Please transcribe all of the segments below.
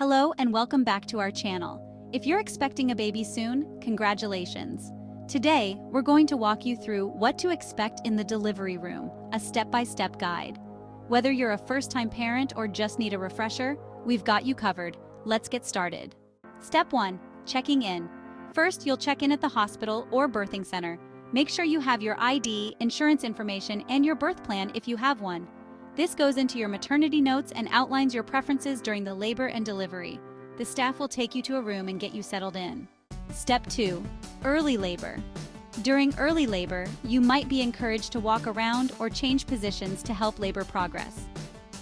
Hello and welcome back to our channel. If you're expecting a baby soon, congratulations. Today, we're going to walk you through what to expect in the delivery room, a step-by-step guide. Whether you're a first-time parent or just need a refresher, we've got you covered. Let's get started. Step 1. Checking in. First, you'll check in at the hospital or birthing center. Make sure you have your ID, insurance information, and your birth plan if you have one. This goes into your maternity notes and outlines your preferences during the labor and delivery. The staff will take you to a room and get you settled in. Step 2. Early labor. During early labor, you might be encouraged to walk around or change positions to help labor progress.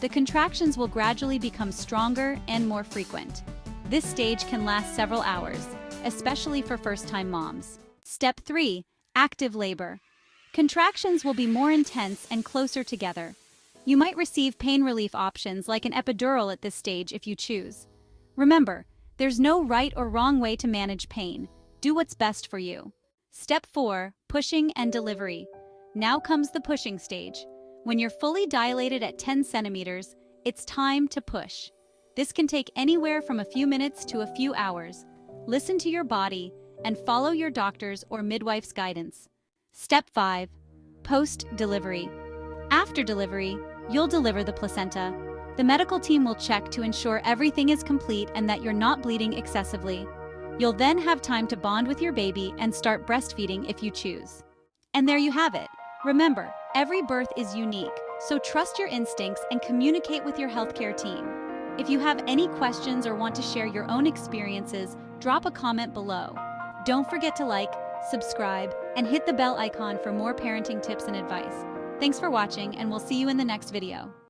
The contractions will gradually become stronger and more frequent. This stage can last several hours, especially for first-time moms. Step 3. Active labor. Contractions will be more intense and closer together. You might receive pain relief options like an epidural at this stage if you choose. Remember, there's no right or wrong way to manage pain. Do what's best for you. Step 4. Pushing and delivery. Now comes the pushing stage. When you're fully dilated at 10 centimeters, it's time to push. This can take anywhere from a few minutes to a few hours. Listen to your body and follow your doctor's or midwife's guidance. Step 5. Post-delivery. After delivery, you'll deliver the placenta. The medical team will check to ensure everything is complete and that you're not bleeding excessively. You'll then have time to bond with your baby and start breastfeeding if you choose. And there you have it. Remember, every birth is unique, so trust your instincts and communicate with your healthcare team. If you have any questions or want to share your own experiences, drop a comment below. Don't forget to like, subscribe, and hit the bell icon for more parenting tips and advice. Thanks for watching, and we'll see you in the next video.